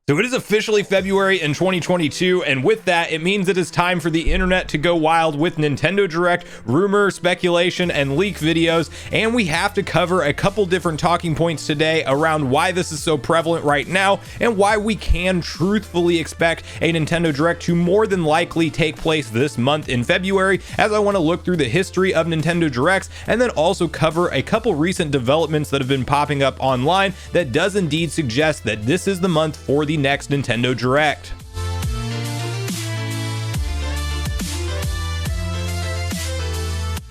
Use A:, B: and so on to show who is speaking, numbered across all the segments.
A: So it is officially February in 2022, and with that, it means it is time for the internet to go wild with Nintendo Direct, rumor, speculation, and leak videos, and we have to cover a couple different talking points today around why this is so prevalent right now, and why we can truthfully expect a Nintendo Direct to more than likely take place this month in February, as I want to look through the history of Nintendo Directs, and then also cover a couple recent developments that have been popping up online that does indeed suggest that this is the month for the next Nintendo Direct.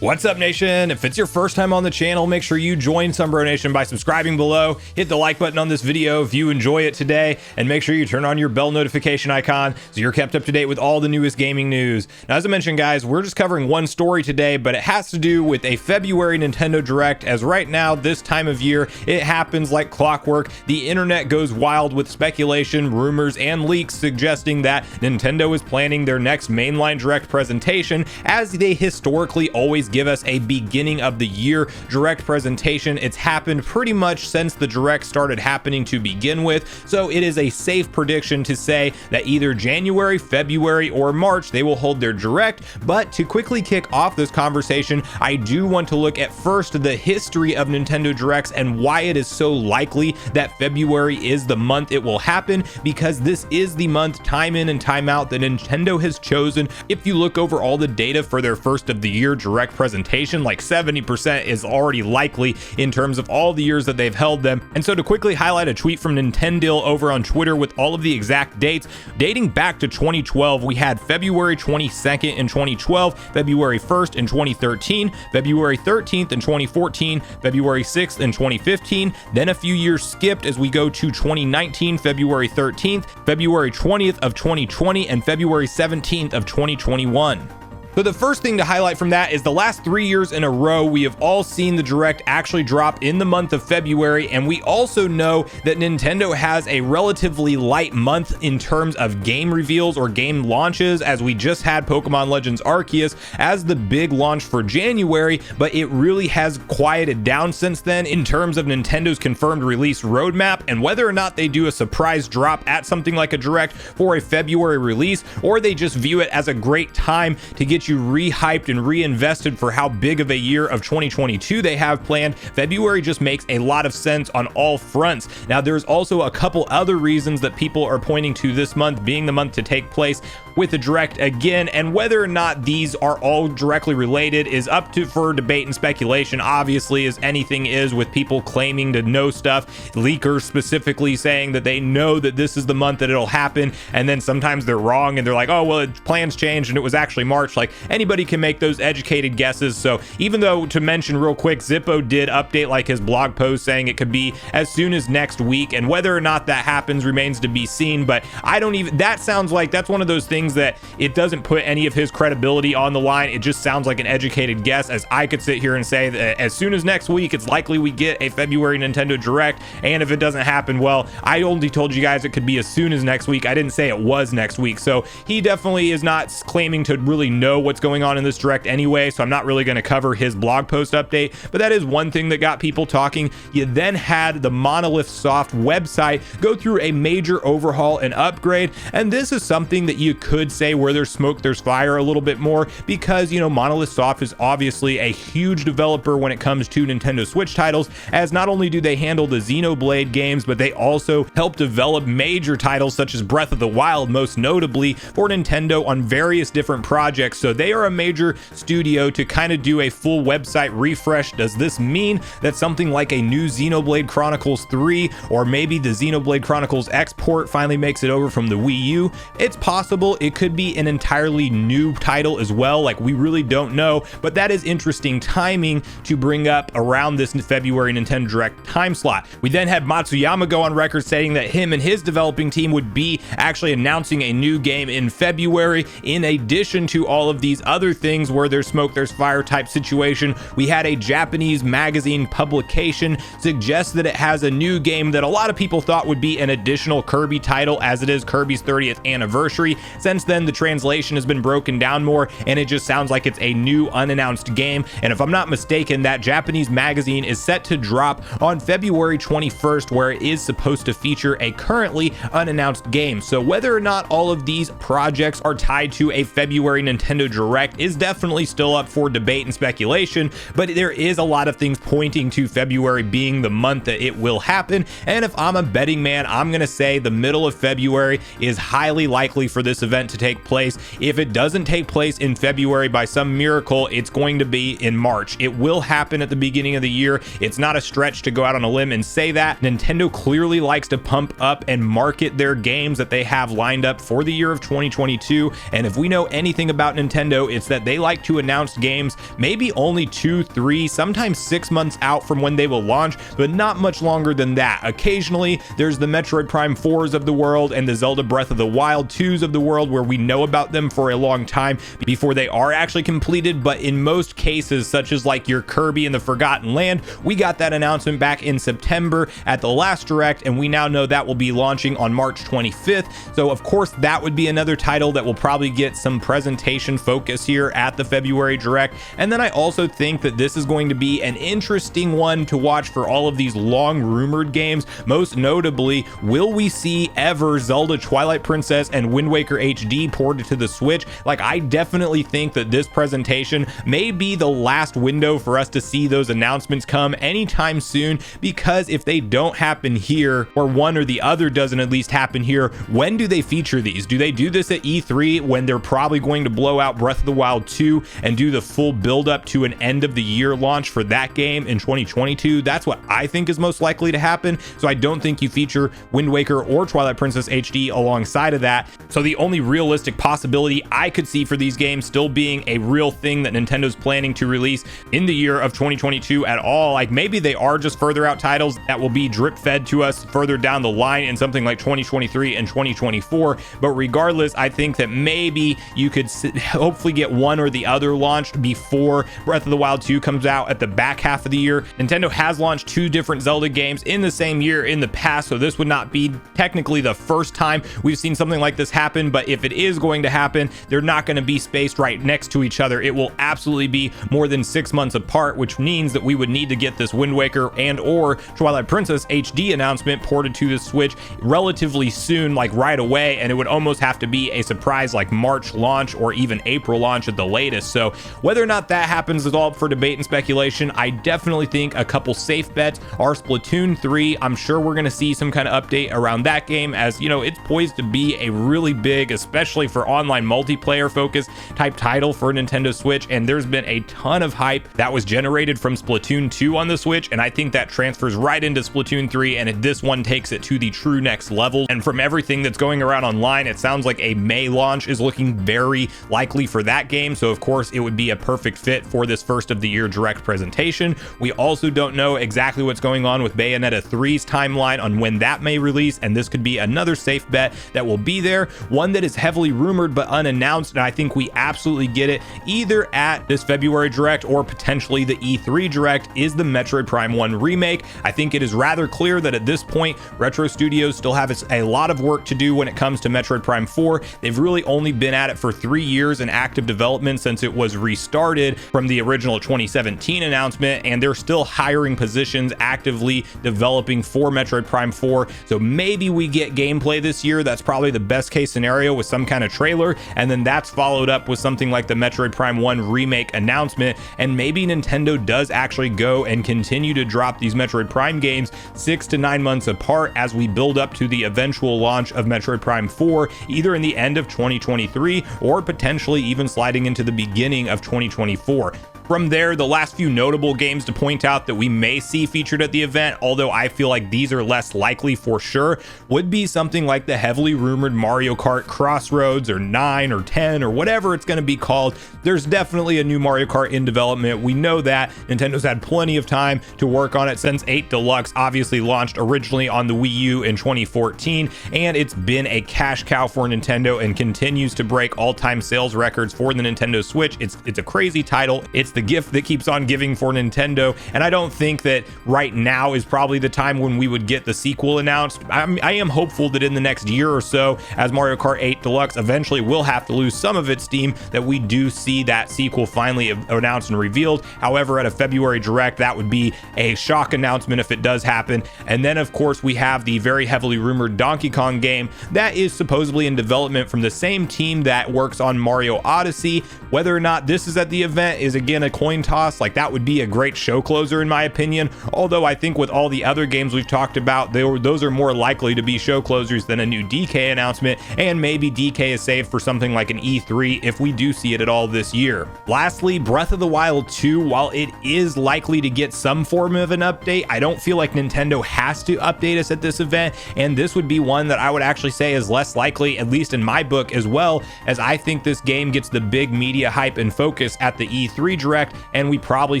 A: What's up, Nation? If it's your first time on the channel, make sure you join Sunbro Nation by subscribing below, hit the like button on this video if you enjoy it today, and make sure you turn on your bell notification icon so you're kept up to date with all the newest gaming news. Now, as I mentioned, guys, we're just covering one story today, but it has to do with a February Nintendo Direct, as right now, this time of year, it happens like clockwork. The internet goes wild with speculation, rumors, and leaks suggesting that Nintendo is planning their next mainline Direct presentation, as they historically always give us a beginning of the year Direct presentation. It's happened pretty much since the Direct started happening to begin with, so it is a safe prediction to say that either January, February, or March they will hold their Direct. But to quickly kick off this conversation, I do want to look at first the history of Nintendo Directs and why it is so likely that February is the month it will happen, because this is the month time in and time out that Nintendo has chosen. If you look over all the data for their first of the year Direct presentation, like 70% is already likely in terms of all the years that they've held them. And so to quickly highlight a tweet from Nintendo over on Twitter with all of the exact dates, dating back to 2012, we had February 22nd in 2012, February 1st in 2013, February 13th in 2014, February 6th in 2015, then a few years skipped as we go to 2019, February 13th, February 20th of 2020, and February 17th of 2021. So the first thing to highlight from that is the last 3 years in a row, we have all seen the Direct actually drop in the month of February, and we also know that Nintendo has a relatively light month in terms of game reveals or game launches, as we just had Pokemon Legends Arceus as the big launch for January, but it really has quieted down since then in terms of Nintendo's confirmed release roadmap, and whether or not they do a surprise drop at something like a Direct for a February release, or they just view it as a great time to get you re-hyped and reinvested for how big of a year of 2022 they have planned. February just makes a lot of sense on all fronts. Now, there's also a couple other reasons that people are pointing to this month being the month to take place with the Direct again, and whether or not these are all directly related is up to for debate and speculation, obviously, as anything is with people claiming to know stuff, leakers specifically saying that they know that this is the month that it'll happen, and then sometimes they're wrong and they're like, oh well, plans changed and it was actually March. Like, anybody can make those educated guesses. So even though, to mention real quick, Zippo did update like his blog post saying it could be as soon as next week, and whether or not that happens remains to be seen. But I don't even, that sounds like that's one of those things that it doesn't put any of his credibility on the line. It just sounds like an educated guess, as I could sit here and say that as soon as next week it's likely we get a February Nintendo Direct, and if it doesn't happen, well, I only told you guys it could be as soon as next week. I didn't say it was next week. So he definitely is not claiming to really know what's going on in this Direct anyway, so I'm not really going to cover his blog post update, but that is one thing that got people talking. You then had the Monolith Soft website go through a major overhaul and upgrade, and this is something that you could say where there's smoke there's fire a little bit more, because, you know, Monolith Soft is obviously a huge developer when it comes to Nintendo Switch titles, as not only do they handle the Xenoblade games, but they also help develop major titles such as Breath of the Wild, most notably for Nintendo, on various different projects. So they are a major studio to kind of do a full website refresh. Does this mean that something like a new Xenoblade Chronicles 3, or maybe the Xenoblade Chronicles X port, finally makes it over from the Wii U? It's possible. It could be an entirely new title as well. Like, we really don't know, but that is interesting timing to bring up around this February Nintendo Direct time slot. We then had Matsuyama go on record saying that him and his developing team would be actually announcing a new game in February, in addition to all of these other things where there's smoke there's fire type situation. We had a Japanese magazine publication suggest that it has a new game that a lot of people thought would be an additional Kirby title, as it is Kirby's 30th anniversary, since then, the translation has been broken down more, and it just sounds like it's a new unannounced game. And if I'm not mistaken, that Japanese magazine is set to drop on February 21st, where it is supposed to feature a currently unannounced game. So whether or not all of these projects are tied to a February Nintendo Direct is definitely still up for debate and speculation, but there is a lot of things pointing to February being the month that it will happen. And if I'm a betting man, I'm gonna say the middle of February is highly likely for this event to take place. If it doesn't take place in February by some miracle, it's going to be in March. It will happen at the beginning of the year. It's not a stretch to go out on a limb and say that. Nintendo clearly likes to pump up and market their games that they have lined up for the year of 2022. And if we know anything about Nintendo, it's that they like to announce games maybe only 2, 3, sometimes 6 months out from when they will launch, but not much longer than that. Occasionally, there's the Metroid Prime 4s of the world and the Zelda Breath of the Wild 2s of the world where we know about them for a long time before they are actually completed. But in most cases, such as like your Kirby and the Forgotten Land, we got that announcement back in September at the last Direct, and we now know that will be launching on March 25th. So of course, that would be another title that will probably get some presentation focus here at the February Direct. And then I also think that this is going to be an interesting one to watch for all of these long rumored games. Most notably, will we see ever Zelda Twilight Princess and Wind Waker HD ported to the Switch? Like, I definitely think that this presentation may be the last window for us to see those announcements come anytime soon, because if they don't happen here, or one or the other doesn't at least happen here, when do they feature these? Do they do this at E3 when they're probably going to blow out Breath of the Wild 2 and do the full build up to an end of the year launch for that game in 2022? That's what I think is most likely to happen. So I don't think you feature Wind Waker or Twilight Princess HD alongside of that. So the only realistic possibility I could see for these games still being a real thing that Nintendo's planning to release in the year of 2022 at all, like maybe they are just further out titles that will be drip fed to us further down the line in something like 2023 and 2024. But regardless, I think that maybe you could hopefully get one or the other launched before Breath of the Wild 2 comes out at the back half of the year. Nintendo has launched 2 different Zelda games in the same year in the past, so this would not be technically the first time we've seen something like this happen. But if it is going to happen, they're not going to be spaced right next to each other. It will absolutely be more than 6 months apart, which means that we would need to get this Wind Waker and or Twilight Princess HD announcement ported to the Switch relatively soon, like right away, and it would almost have to be a surprise like March launch or even April launch at the latest. So whether or not that happens is all up for debate and speculation. I definitely think a couple safe bets are Splatoon 3. I'm sure we're going to see some kind of update around that game, as you know, it's poised to be a really big, especially for online multiplayer focused type title for Nintendo Switch, and there's been a ton of hype that was generated from Splatoon 2 on the Switch, and I think that transfers right into Splatoon 3, and this one takes it to the true next level. And from everything that's going around online, it sounds like a May launch is looking very likely for that game. So of course it would be a perfect fit for this first of the year Direct presentation. We also don't know exactly what's going on with Bayonetta 3's timeline on when that may release, and this could be another safe bet that will be there, one that is heavily rumored but unannounced, and I think we absolutely get it either at this February Direct or potentially the E3 Direct, is the Metroid Prime 1 remake. I think it is rather clear that at this point Retro Studios still have a lot of work to do when it comes to Metroid Prime 4. They've really only been at it for 3 years in active development since it was restarted from the original 2017 announcement, and they're still hiring positions, actively developing for Metroid Prime 4. So maybe we get gameplay this year. That's probably the best case scenario, with some kind of trailer, and then that's followed up with something like the Metroid Prime 1 remake announcement. And maybe Nintendo does actually go and continue to drop these Metroid Prime games 6 to 9 months apart as we build up to the eventual launch of Metroid Prime 4, either in the end of 2023 or potentially even sliding into the beginning of 2024. From there, the last few notable games to point out that we may see featured at the event, although I feel like these are less likely for sure, would be something like the heavily rumored Mario Kart Crossroads or 9 or 10 or whatever it's going to be called. There's definitely a new Mario Kart in development. We know that Nintendo's had plenty of time to work on it since 8 Deluxe obviously launched originally on the Wii U in 2014, and it's been a cash cow for Nintendo and continues to break all-time sales records for the Nintendo Switch. It's a crazy title. It's the gift that keeps on giving for Nintendo, and I don't think that right now is probably the time when we would get the sequel announced. I am hopeful that in the next year or so, as Mario Kart 8 Deluxe eventually will have to lose some of its steam, that we do see that sequel finally announced and revealed. However, at a February Direct, that would be a shock announcement if it does happen. And then of course we have the very heavily rumored Donkey Kong game that is supposedly in development from the same team that works on Mario Odyssey. Whether or not this is at the event is again a coin toss. Like, that would be a great show closer in my opinion, although I think with all the other games we've talked about, those are more likely to be show closers than a new DK announcement, and maybe DK is saved for something like an E3 if we do see it at all this year. Lastly, Breath of the Wild 2, while it is likely to get some form of an update, I don't feel like Nintendo has to update us at this event, and this would be one that I would actually say is less likely, at least in my book, as well, as I think this game gets the big media hype and focus at the E3 Direct, and we probably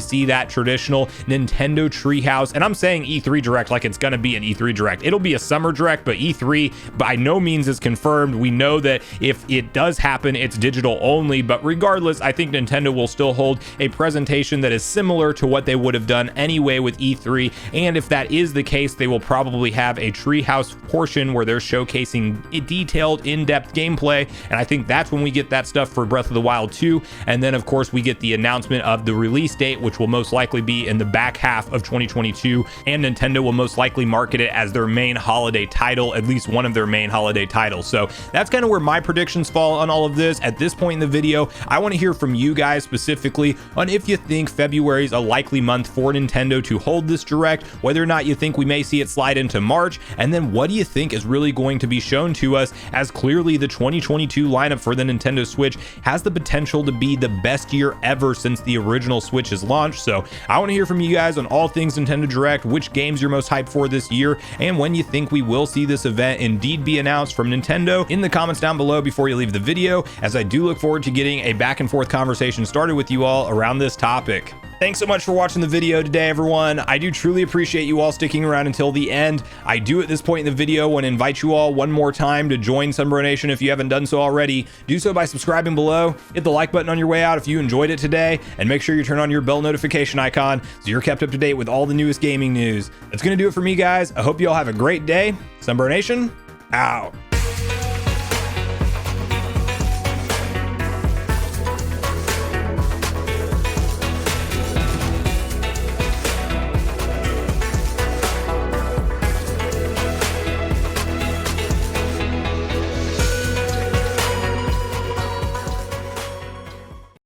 A: see that traditional Nintendo Treehouse, and I'm saying E3 Direct like it's gonna be an E3 Direct. It'll be a summer Direct, but E3 by no means is confirmed. We know that if it does happen, it's digital only, but regardless, I think Nintendo will still hold a presentation that is similar to what they would have done anyway with E3, and if that is the case, they will probably have a Treehouse portion where they're showcasing detailed, in-depth gameplay, and I think that's when we get that stuff for Breath of the Wild 2, and then of course we get the announcement of the release date, which will most likely be in the back half of 2022, and Nintendo will most likely market it as their main holiday title, at least one of their main holiday titles. So that's kind of where my predictions fall on all of this. At this point in the video, I want to hear from you guys specifically on if you think February is a likely month for Nintendo to hold this Direct, whether or not you think we may see it slide into March, and then what do you think is really going to be shown to us, as clearly the 2022 lineup for the Nintendo Switch has the potential to be the best year ever since the original Switch's launch. So I want to hear from you guys on all things Nintendo Direct, which games you're most hyped for this year, and when you think we will see this event indeed be announced from Nintendo in the comments down below before you leave the video, as I do look forward to getting a back and forth conversation started with you all around this topic. Thanks so much for watching the video today, everyone. I do truly appreciate you all sticking around until the end. I do at this point in the video want to invite you all one more time to join Sunbro Nation if you haven't done so already. Do so by subscribing below, hit the like button on your way out if you enjoyed it today, and make sure you turn on your bell notification icon so you're kept up to date with all the newest gaming news. That's going to do it for me, guys. I hope you all have a great day. Sunbro Nation, out.